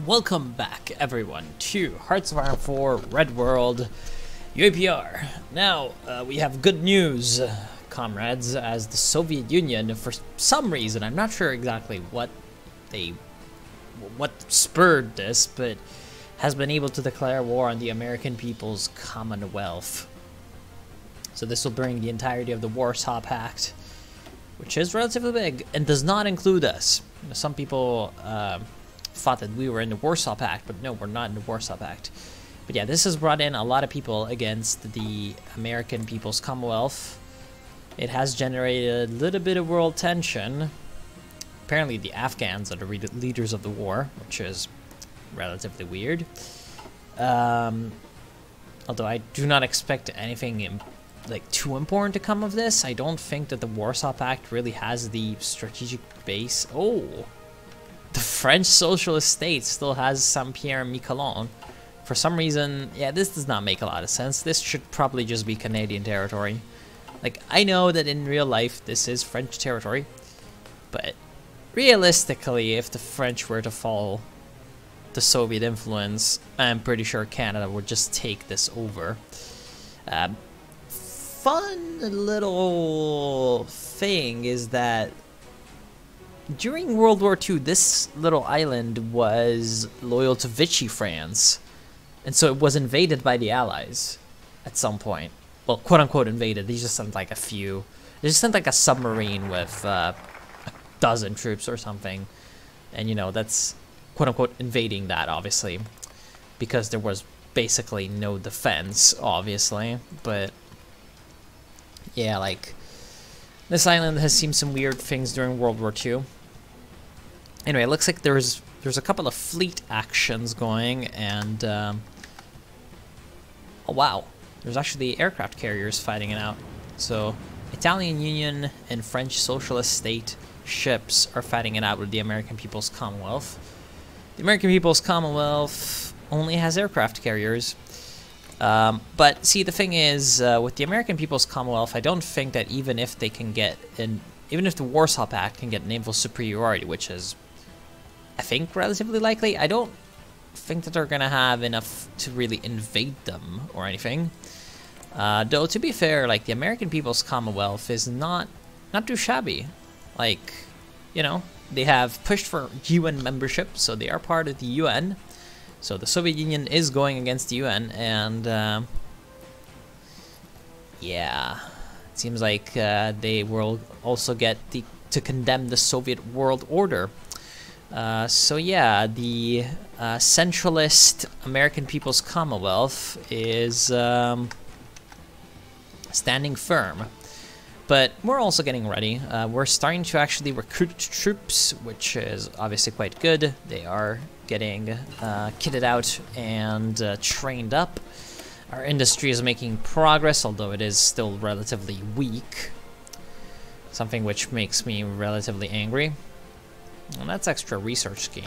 Welcome back, everyone, to Hearts of Iron 4 Red World UAPR. Now, we have good news, comrades, as the Soviet Union, for some reason, I'm not sure exactly what spurred this, but has been able to declare war on the American People's Commonwealth. So this will bring the entirety of the Warsaw Pact, which is relatively big, and does not include us. Some people thought that we were in the Warsaw Pact, but no, we're not in the Warsaw Pact. But yeah, this has brought in a lot of people against the American People's Commonwealth. It has generated a little bit of world tension. Apparently the Afghans are the leaders of the war, which is relatively weird. Although I do not expect anything too important to come of this. I don't think that the Warsaw Pact really has the strategic base. Oh! The French Socialist State still has Saint-Pierre and Miquelon. For some reason, yeah, this does not make a lot of sense. This should probably just be Canadian territory. Like, I know that in real life this is French territory, but realistically, if the French were to fall to Soviet influence, I'm pretty sure Canada would just take this over. Fun little thing is that during World War II, this little island was loyal to Vichy France, and so it was invaded by the Allies at some point. Well, quote-unquote invaded. They just sent like a few. They just sent like a submarine with a dozen troops or something, and you know, that's quote-unquote invading that, obviously, because there was basically no defense, obviously. But yeah, like, this island has seen some weird things during World War II. Anyway, it looks like there's a couple of fleet actions going, and oh wow, there's actually aircraft carriers fighting it out. So Italian Union and French Socialist State ships are fighting it out with the American People's Commonwealth. The American People's Commonwealth only has aircraft carriers. But see, the thing is, with the American People's Commonwealth, I don't think that even if they can get even if the Warsaw Pact can get naval superiority, which is, I think, relatively likely, I don't think that they're gonna have enough to really invade them or anything. Though, to be fair, like, the American People's Commonwealth is not too shabby. Like, you know, they have pushed for UN membership, so they are part of the UN. So the Soviet Union is going against the UN, and yeah, it seems like they will also get to condemn the Soviet world order. So yeah, the centralist American People's Commonwealth is standing firm. But we're also getting ready. We're starting to actually recruit troops, which is obviously quite good. They are getting kitted out and trained up. Our industry is making progress, although it is still relatively weak. Something which makes me relatively angry. And that's extra resource gain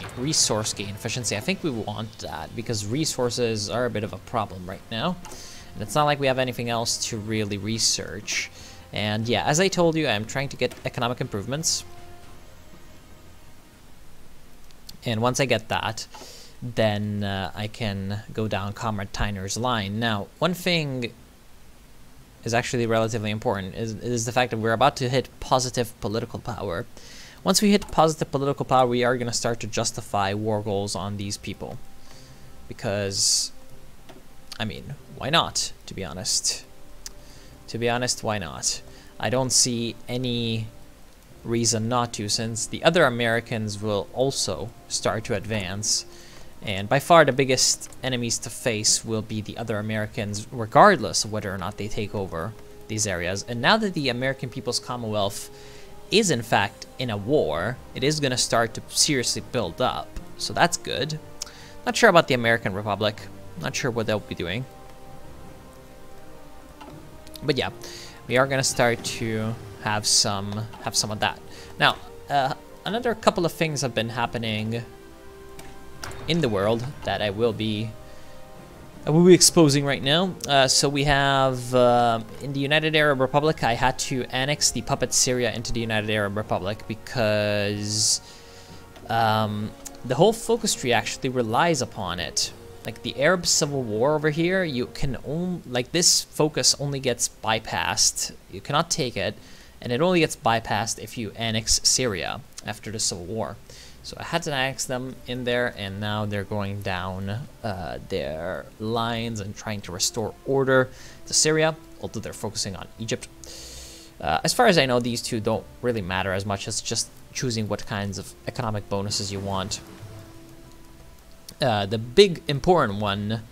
efficiency. I think we want that because resources are a bit of a problem right now. And it's not like we have anything else to really research. And yeah, as I told you, I'm trying to get economic improvements. And once I get that, then I can go down Comrade Tyner's line. Now, one thing is actually relatively important, is the fact that we're about to hit positive political power. Once we hit positive political power, we are going to start to justify war goals on these people. Because, I mean, why not, to be honest? To be honest, why not? I don't see any reason not to, since the other Americans will also start to advance. And by far the biggest enemies to face will be the other Americans, regardless of whether or not they take over these areas. And now that the American People's Commonwealth is in fact in a war, it is going to start to seriously build up. So that's good. Not sure about the American Republic. Not sure what they'll be doing. But yeah, we are gonna start to have some of that. Now, another couple of things have been happening in the world that I will be exposing right now. So we have in the United Arab Republic, I had to annex the puppet Syria into the United Arab Republic because the whole focus tree actually relies upon it. Like the Arab Civil War over here, you can only, like this focus only gets bypassed. You cannot take it, and it only gets bypassed if you annex Syria after the Civil War. So I had to annex them in there, and now they're going down their lines and trying to restore order to Syria, although they're focusing on Egypt. As far as I know, these two don't really matter as much as just choosing what kinds of economic bonuses you want. The big important one,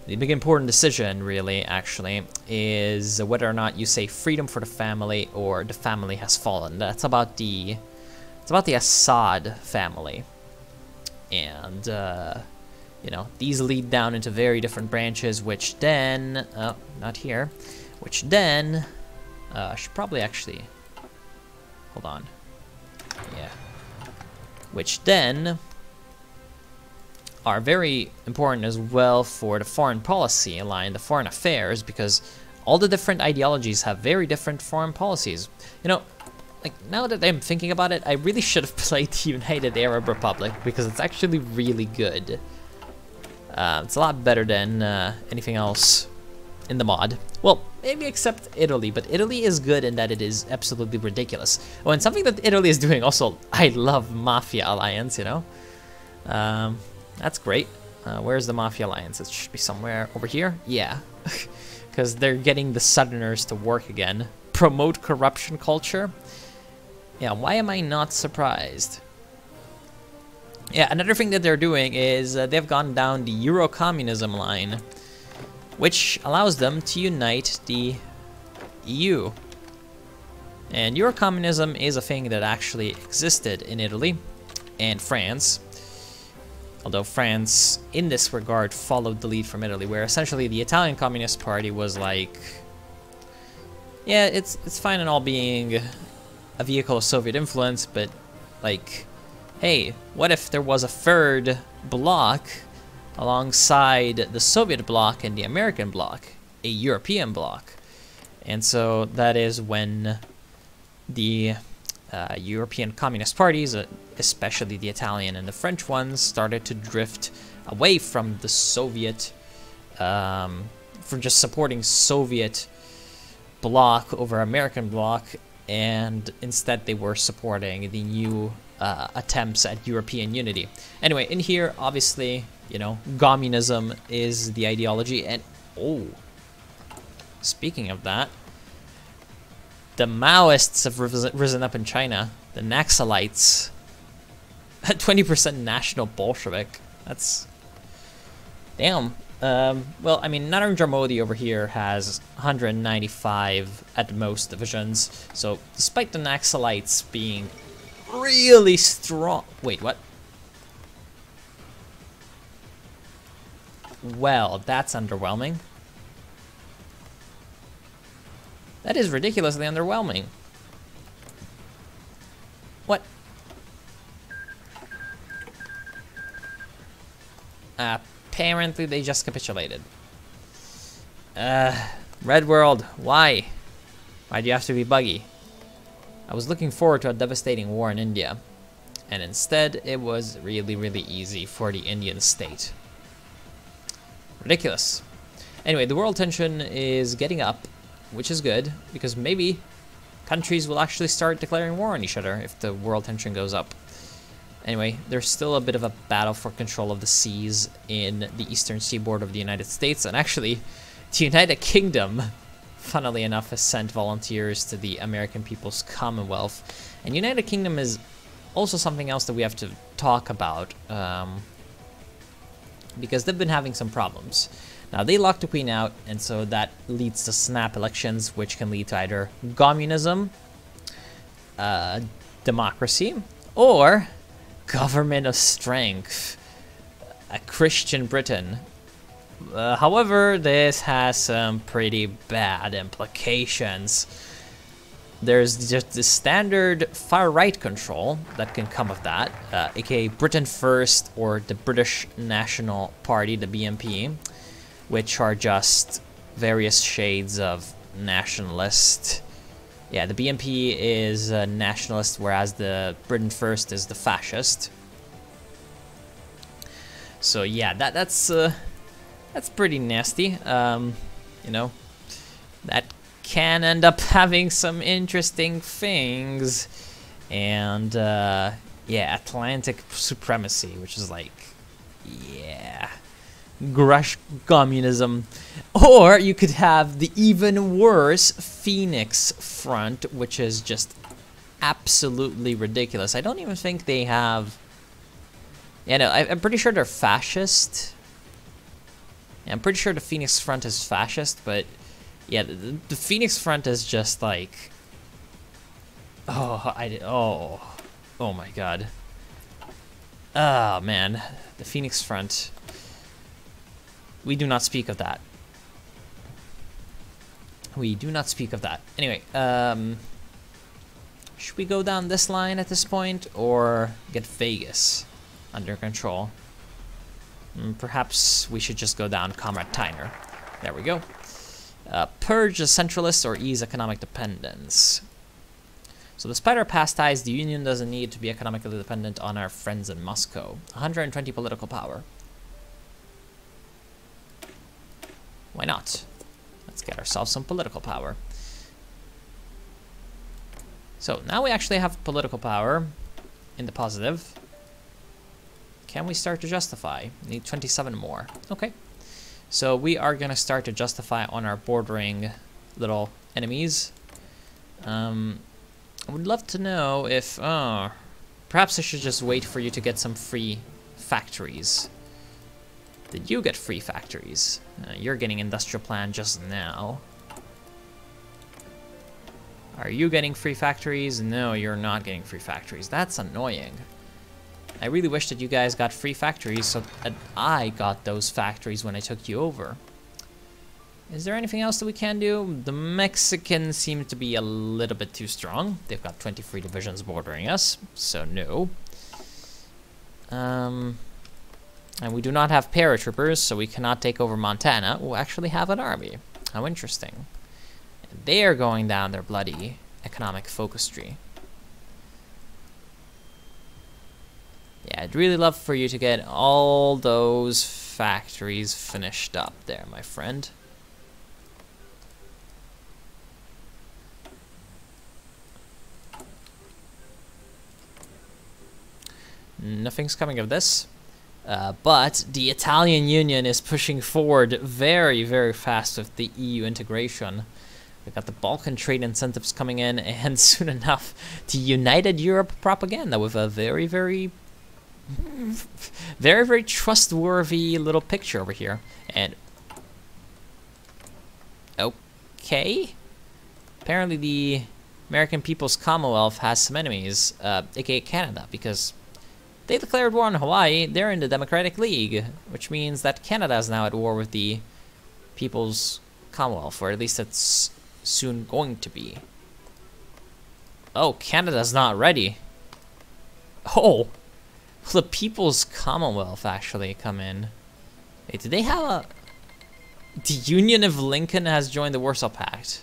the big important decision really actually, is whether or not you say freedom for the family or the family has fallen. That's about the Assad family. And you know, these lead down into very different branches, which then not here, which then I should probably actually hold on. Yeah. Which then are very important as well for the foreign policy line, the foreign affairs, because all the different ideologies have very different foreign policies. You know, like now that I'm thinking about it, I really should have played the United Arab Republic because it's actually really good. It's a lot better than anything else in the mod. Well, maybe except Italy, but Italy is good in that it is absolutely ridiculous. Oh, and something that Italy is doing also, I love Mafia Alliance, you know? That's great. Where's the Mafia Alliance? It should be somewhere over here? Yeah. Because they're getting the Southerners to work again. Promote corruption culture? Yeah, why am I not surprised? Yeah, another thing that they're doing is they've gone down the Euro-communism line, which allows them to unite the EU. And Euro-communism is a thing that actually existed in Italy and France. Although France, in this regard, followed the lead from Italy, where essentially the Italian Communist Party was like, yeah, it's fine and all being a vehicle of Soviet influence, but like, hey, what if there was a third bloc alongside the Soviet bloc and the American bloc, a European bloc? And so that is when the European communist parties, especially the Italian and the French ones, started to drift away from the Soviet, from just supporting Soviet bloc over American bloc, and instead they were supporting the new attempts at European unity. Anyway, in here, obviously, you know, communism is the ideology, and oh, speaking of that, the Maoists have risen up in China. The Naxalites. 20% national Bolshevik. That's... damn. Well, I mean, Narendra Modi over here has 195 at most divisions. So, despite the Naxalites being really strong... Wait, what? Well, that's underwhelming. That is ridiculously underwhelming. What? Apparently they just capitulated. Red World, why? Why do you have to be buggy? I was looking forward to a devastating war in India, and instead it was really, really easy for the Indian state. Ridiculous. Anyway, the world tension is getting up, which is good, because maybe countries will actually start declaring war on each other if the world tension goes up. Anyway, there's still a bit of a battle for control of the seas in the eastern seaboard of the United States, and actually, the United Kingdom, funnily enough, has sent volunteers to the American People's Commonwealth. And United Kingdom is also something else that we have to talk about, because they've been having some problems. Now, they locked the Queen out, and so that leads to snap elections, which can lead to either communism, democracy, or government of strength, a Christian Britain. However, this has some pretty bad implications. There's just the standard far-right control that can come of that, aka Britain First or the British National Party, the BNP, which are just various shades of nationalist. Yeah, the BNP is nationalist, whereas the Britain First is the fascist. So yeah, that's pretty nasty. You know, that can end up having some interesting things. And yeah, Atlantic supremacy, which is like, yeah, Grush communism. Or you could have the even worse Phoenix Front, which is just absolutely ridiculous. I don't even think they have... Yeah, no, I'm pretty sure they're fascist. Yeah, I'm pretty sure the Phoenix Front is fascist, but yeah, the Phoenix Front is just like... Oh my god. Oh man, the Phoenix Front. We do not speak of that. We do not speak of that. Anyway, should we go down this line at this point, or get Vegas under control? Perhaps we should just go down Comrade Tyner. There we go. Purge the centralists or ease economic dependence. So despite our past ties, the Union doesn't need to be economically dependent on our friends in Moscow. 120 political power. Why not? Let's get ourselves some political power. So now we actually have political power in the positive. Can we start to justify? Need 27 more. Okay. So we are going to start to justify on our bordering little enemies. I would love to know if... perhaps I should just wait for you to get some free factories. Did you get free factories? You're getting industrial plan just now. Are you getting free factories? No, you're not getting free factories. That's annoying. I really wish that you guys got free factories so that I got those factories when I took you over. Is there anything else that we can do? The Mexicans seem to be a little bit too strong. They've got 23 divisions bordering us, so no. And we do not have paratroopers, so we cannot take over Montana. We'll actually have an army. How interesting. They are going down their bloody economic focus tree. Yeah, I'd really love for you to get all those factories finished up there, my friend. Nothing's coming of this. But the Italian Union is pushing forward very, very fast with the EU integration. We've got the Balkan trade incentives coming in, and soon enough, the United Europe propaganda with a very, very, very, very trustworthy little picture over here. And okay, apparently the American People's Commonwealth has some enemies, aka Canada, because they declared war on Hawaii. They're in the Democratic League, which means that Canada is now at war with the People's Commonwealth, or at least it's soon going to be. Oh, Canada's not ready. Oh, the People's Commonwealth actually come in. Wait, did they have a... The Union of Lincoln has joined the Warsaw Pact.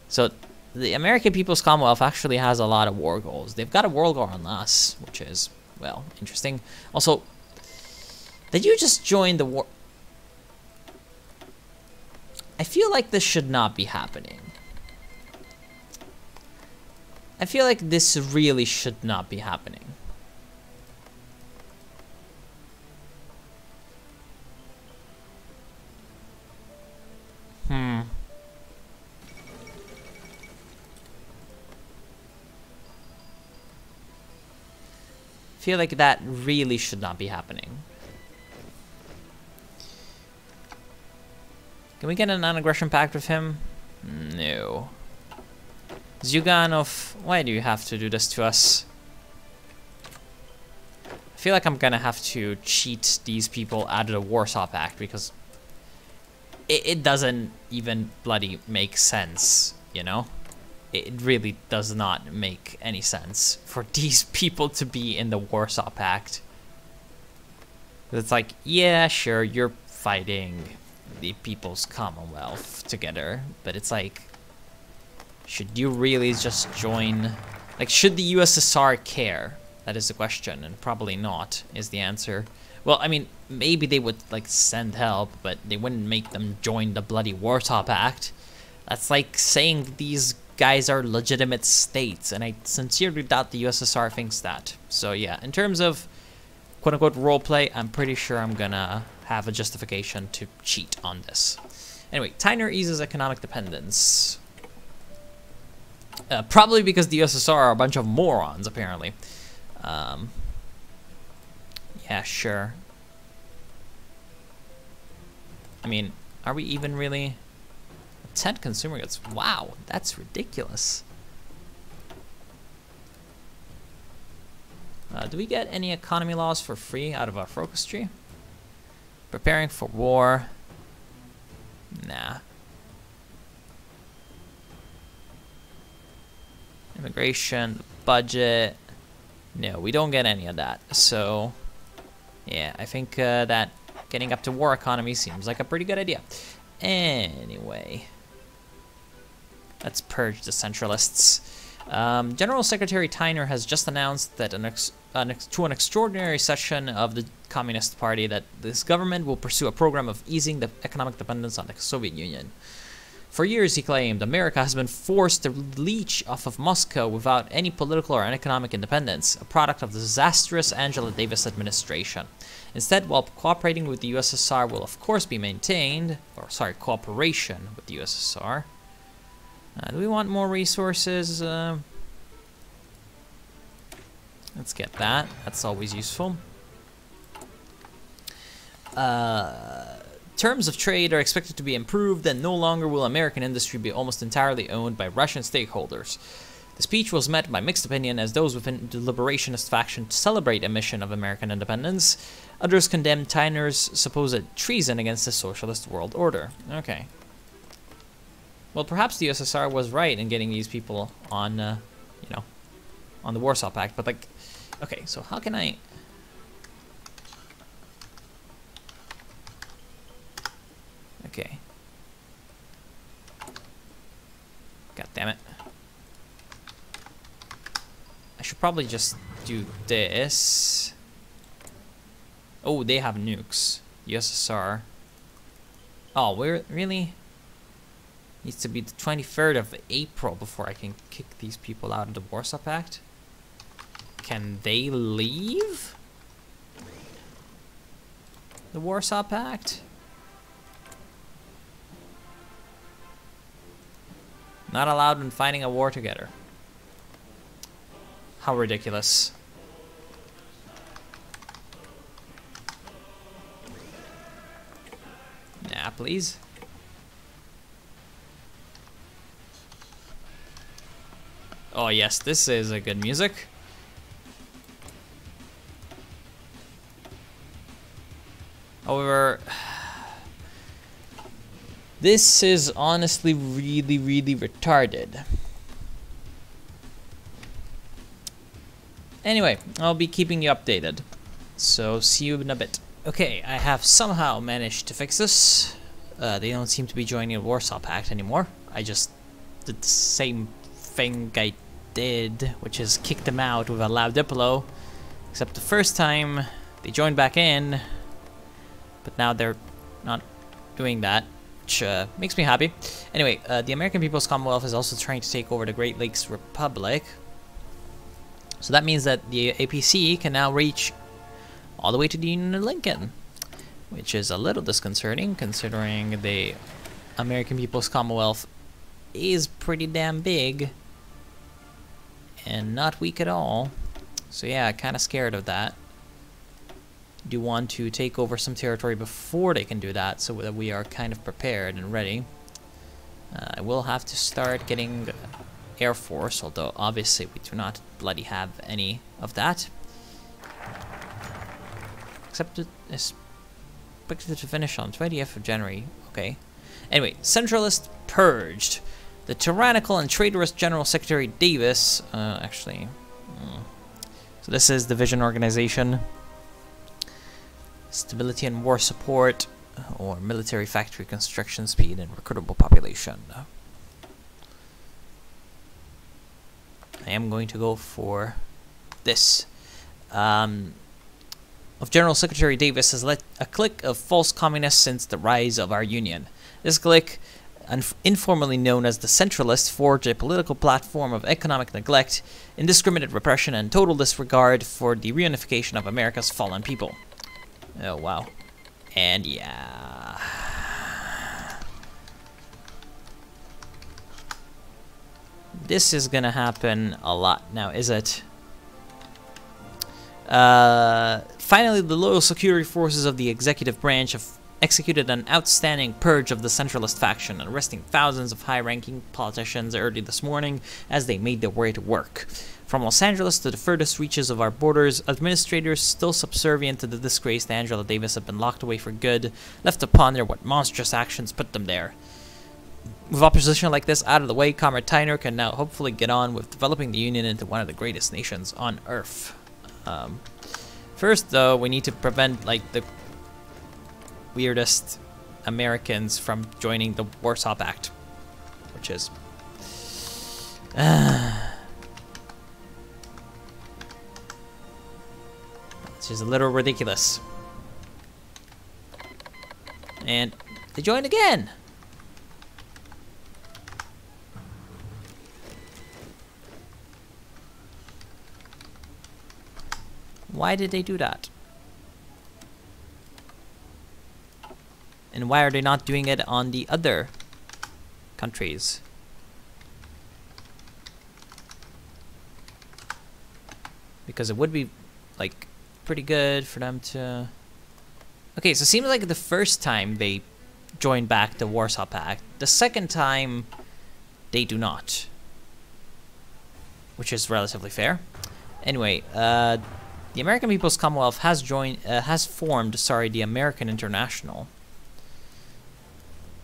So the American People's Commonwealth actually has a lot of war goals. They've got a war goal on us, which is, well, interesting. Also, did you just join the war? I feel like this should not be happening. I feel like this really should not be happening. I feel like that really should not be happening. Can we get a non-aggression pact with him? No. Zyuganov, why do you have to do this to us? I feel like I'm gonna have to cheat these people out of the Warsaw Pact because it doesn't even bloody make sense, you know? It really does not make any sense for these people to be in the Warsaw Pact. It's like, yeah, sure, you're fighting the People's Commonwealth together, but it's like, should you really just join? Like, should the USSR care? That is the question, and probably not is the answer. Well, I mean, maybe they would like send help, but they wouldn't make them join the bloody Warsaw Pact. That's like saying these guys are legitimate states, and I sincerely doubt the USSR thinks that. So yeah, in terms of quote-unquote roleplay, I'm pretty sure I'm gonna have a justification to cheat on this. Anyway, Tyner eases economic dependence. Probably because the USSR are a bunch of morons, apparently. Yeah, sure. I mean, are we even really... 10 consumer goods. Wow, that's ridiculous. Do we get any economy laws for free out of our focus tree? Preparing for war. Nah. Immigration, budget. No, we don't get any of that. So, yeah, I think that getting up to war economy seems like a pretty good idea. Anyway, let's purge the centralists. General Secretary Tyner has just announced that to an extraordinary session of the Communist Party that this government will pursue a program of easing the economic dependence on the Soviet Union. For years, he claimed, America has been forced to leech off of Moscow without any political or economic independence, a product of the disastrous Angela Davis administration. Instead, while cooperating with the USSR will of course be maintained, or sorry, cooperation with the USSR. Do we want more resources? Let's get that. That's always useful. Terms of trade are expected to be improved, and no longer will American industry be almost entirely owned by Russian stakeholders. The speech was met by mixed opinion, as those within the liberationist faction celebrate a mission of American independence. Others condemn Tyner's supposed treason against the socialist world order. Okay. Well, perhaps the USSR was right in getting these people on, you know, on the Warsaw Pact, but like, okay, so how can I... Okay. God damn it. I should probably just do this. Oh, they have nukes. USSR. Oh, we're really... Needs to be the 23rd of April before I can kick these people out of the Warsaw Pact. Can they leave the Warsaw Pact? Not allowed when fighting a war together. How ridiculous. Nah, please. Oh yes, this is a good music. However, this is honestly really, really retarded. Anyway, I'll be keeping you updated. So, see you in a bit. Okay, I have somehow managed to fix this. They don't seem to be joining the Warsaw Pact anymore. I just did the same thing I did, which is kick them out with a loud Diplo. Except the first time, they joined back in. But now they're not doing that, which makes me happy. Anyway, the American People's Commonwealth is also trying to take over the Great Lakes Republic. So that means that the APC can now reach all the way to the Union of Lincoln, which is a little disconcerting considering the American People's Commonwealth is pretty damn big and not weak at all. So yeah, kind of scared of that. Do want to take over some territory before they can do that, so that we are kind of prepared and ready. I will have to start getting Air Force, although obviously we do not bloody have any of that. Except it is expected to finish on 20th of January. Okay. Anyway, Centralist purged. The tyrannical and traitorous General Secretary Davis, so this is Division Organization. Stability and war support, or military factory construction speed and recruitable population. I am going to go for this. of General Secretary Davis has led a clique of false communists since the rise of our union. This clique, informally known as the Centralists, forged a political platform of economic neglect, indiscriminate repression, and total disregard for the reunification of America's fallen people. Oh, wow. And yeah... this is gonna happen a lot now, is it? Finally, the loyal security forces of the executive branch have executed an outstanding purge of the Centralist faction, arresting thousands of high-ranking politicians early this morning as they made their way to work. From Los Angeles to the furthest reaches of our borders, administrators still subservient to the disgraced Angela Davis have been locked away for good, left to ponder what monstrous actions put them there. With opposition like this out of the way, Comrade Tyner can now hopefully get on with developing the Union into one of the greatest nations on Earth. First, though, we need to prevent, like, the weirdest Americans from joining the Warsaw Pact, which is... it's just a little ridiculous. And they joined again! Why did they do that? And why are they not doing it on the other countries? Because it would be, like, pretty good for them to... Okay, so it seems like the first time they joined back the Warsaw Pact. The second time, they do not. Which is relatively fair. Anyway, the American People's Commonwealth has formed the American International,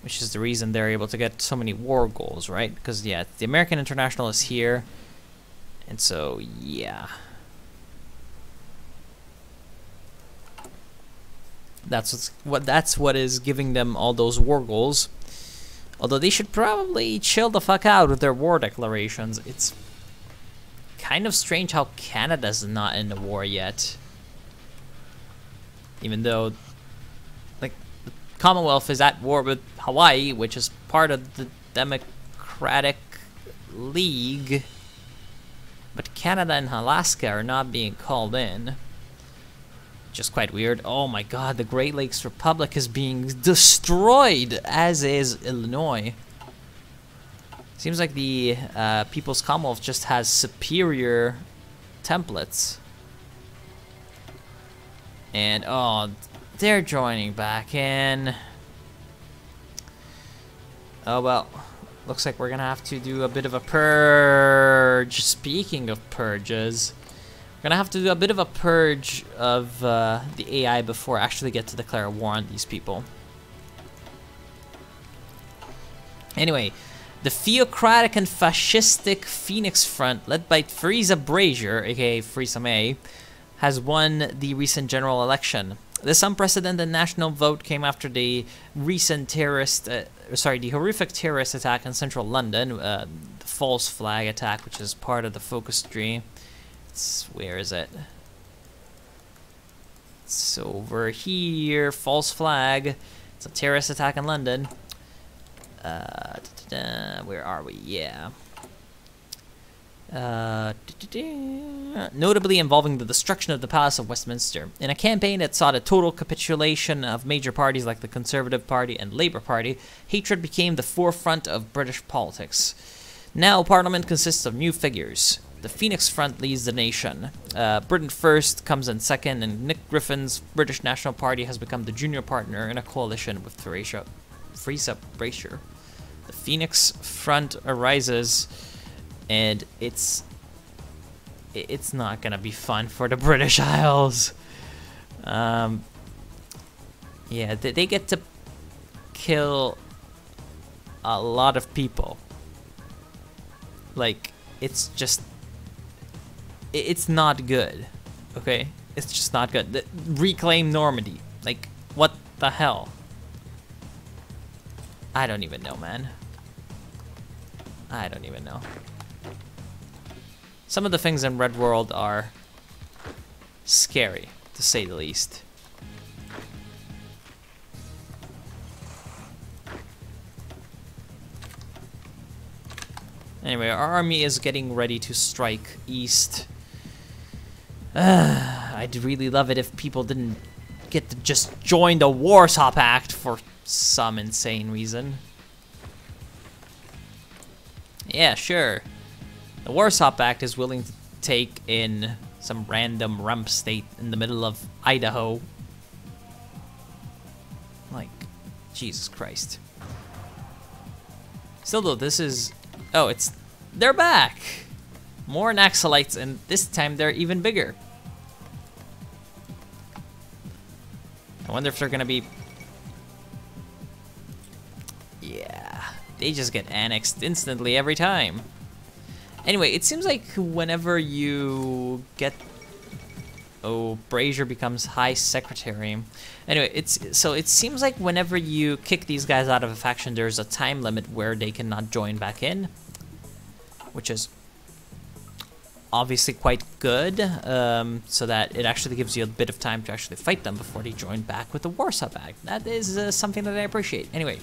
which is the reason they're able to get so many war goals, right? Because yeah, the American International is here, and so yeah, that's what is giving them all those war goals. Although they should probably chill the fuck out with their war declarations. It's kind of strange how Canada's not in the war yet. Even though, like, the Commonwealth is at war with Hawaii, which is part of the Democratic League. But Canada and Alaska are not being called in. Which is quite weird. Oh my god, the Great Lakes Republic is being destroyed, as is Illinois. Seems like the People's Commonwealth just has superior templates. And, oh, they're joining back in. Oh, well, looks like we're gonna have to do a bit of a purge. Speaking of purges, we're gonna have to do a bit of a purge of the AI before I actually get to declare a war on these people. Anyway, the theocratic and fascistic Phoenix Front, led by Theresa Brazier, aka Theresa May, has won the recent general election. This unprecedented national vote came after the recent the horrific terrorist attack in central London, the false flag attack, which is part of the focus tree. Where is it? It's over here. False flag. It's a terrorist attack in London. Where are we? Yeah. Notably involving the destruction of the Palace of Westminster. In a campaign that saw the total capitulation of major parties like the Conservative Party and Labour Party, hatred became the forefront of British politics. Now, Parliament consists of new figures. The Phoenix Front leads the nation. Britain First comes in second, and Nick Griffin's British National Party has become the junior partner in a coalition with Theresa Brazier. The Phoenix Front arises, and it's not gonna be fun for the British Isles. Yeah, they get to kill a lot of people. Like, it's just, it's not good, okay? It's just not good. Reclaim Normandy. Like, what the hell? I don't even know, man. I don't even know. Some of the things in Red World are scary, to to say the least. Anyway, our army is getting ready to strike east. I'd really love it if people didn't get to just join the Warsaw Pact for some insane reason. Yeah, sure. The Warsaw Pact is willing to take in some random rump state in the middle of Idaho. Like, Jesus Christ. Still though, this is... Oh, it's... They're back! More Naxalites, and this time they're even bigger. I wonder if they're gonna be... Yeah, they just get annexed instantly every time. Anyway, it seems like whenever you get... Oh, Brazier becomes High Secretary. Anyway, it seems like whenever you kick these guys out of a faction, there's a time limit where they cannot join back in, which is obviously quite good, so that it actually gives you a bit of time to actually fight them before they join back with the Warsaw Pact. That is something that I appreciate. Anyway,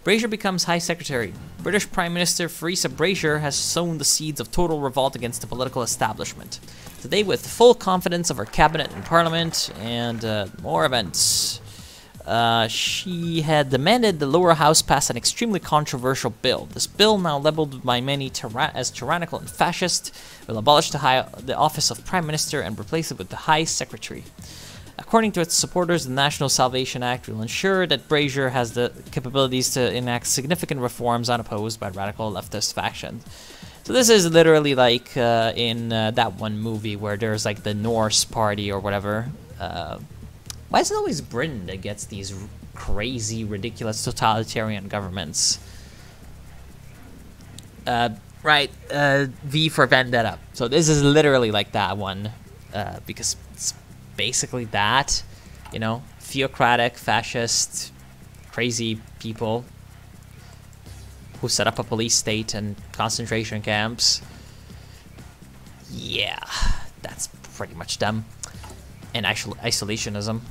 Brazier becomes High Secretary. British Prime Minister Theresa Brazier has sown the seeds of total revolt against the political establishment. Today, with full confidence of her cabinet and parliament, and more events, she had demanded the lower house pass an extremely controversial bill. This bill, now labeled by many as tyrannical and fascist, will abolish the office of Prime Minister and replace it with the High Secretary. According to its supporters, the National Salvation Act will ensure that Brazier has the capabilities to enact significant reforms unopposed by radical leftist factions. So this is literally like in that one movie where there's like the Norse party or whatever. Why is it always Britain that gets these crazy, ridiculous totalitarian governments? Right, V for Vendetta. So this is literally like that one, because it's basically that, you know, theocratic, fascist, crazy people who set up a police state and concentration camps. Yeah, that's pretty much them. And actual isolationism.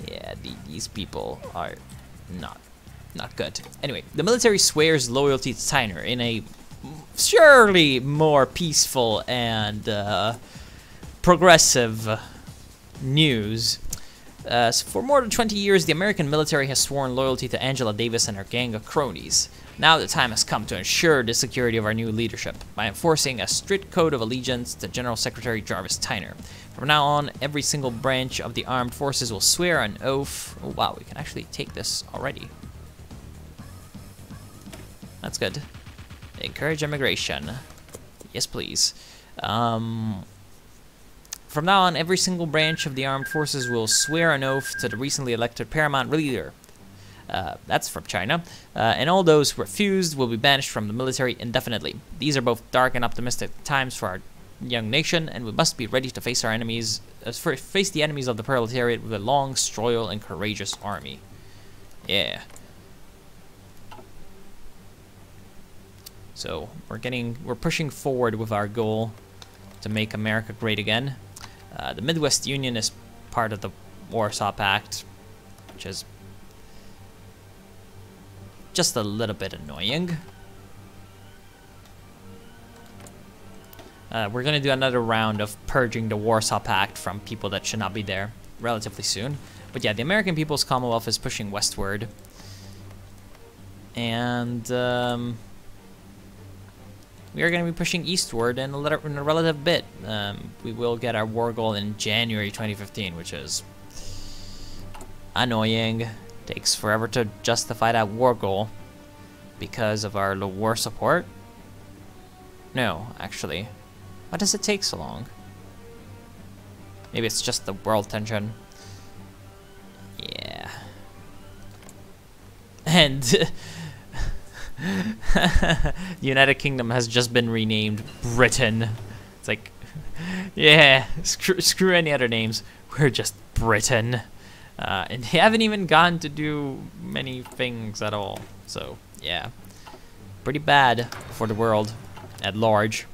Yeah, these people are not good. Anyway, the military swears loyalty to Tyner in a surely more peaceful and progressive news. So for more than 20 years, the American military has sworn loyalty to Angela Davis and her gang of cronies. Now the time has come to ensure the security of our new leadership by enforcing a strict code of allegiance to General Secretary Jarvis Tyner. From now on, every single branch of the armed forces will swear an oath. Oh wow, we can actually take this already. That's good. Encourage immigration. Yes, please. From now on, every single branch of the armed forces will swear an oath to the recently elected paramount leader. That's from China. And all those who refused will be banished from the military indefinitely. These are both dark and optimistic times for our young nation, and we must be ready to face our enemies, face the enemies of the proletariat with a long, loyal, and courageous army. Yeah. So we're pushing forward with our goal to make America great again. The Midwest Union is part of the Warsaw Pact, which is just a little bit annoying. We're going to do another round of purging the Warsaw Pact from people that should not be there relatively soon. But yeah, the American People's Commonwealth is pushing westward. And we are going to be pushing eastward in a relative bit. We will get our war goal in January 2015, which is annoying. Takes forever to justify that war goal because of our war support. No, actually. Why does it take so long? Maybe it's just the world tension. Yeah. And the United Kingdom has just been renamed Britain. It's like, yeah, screw any other names. We're just Britain. And they haven't even gotten to do many things at all. So, yeah. Pretty bad for the world at large.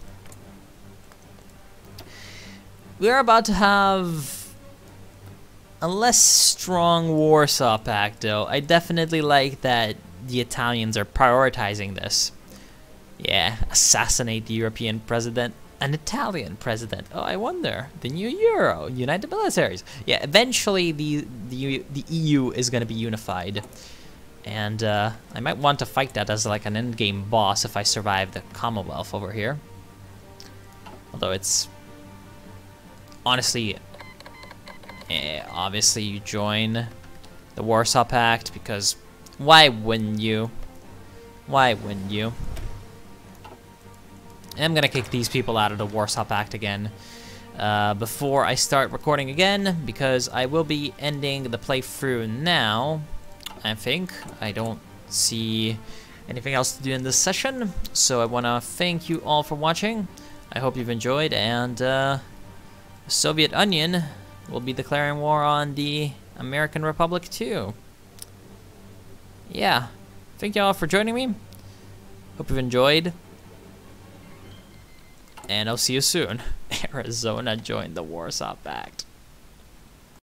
We are about to have a less strong Warsaw Pact, though. I definitely like that the Italians are prioritizing this. Yeah, assassinate the European president. An Italian president. Oh, I wonder. The new Euro. United Militaries. Yeah, eventually the EU is going to be unified. And I might want to fight that as like an endgame boss if I survive the Commonwealth over here. Although it's... honestly... obviously you join the Warsaw Pact because why wouldn't you? Why wouldn't you? I'm gonna kick these people out of the Warsaw Pact again before I start recording again, because I will be ending the playthrough now. I think I don't see anything else to do in this session, so I want to thank you all for watching. I hope you've enjoyed, and the Soviet Onion will be declaring war on the American Republic too. Yeah, thank you all for joining me. Hope you've enjoyed. And I'll see you soon. Arizona joined the Warsaw Pact.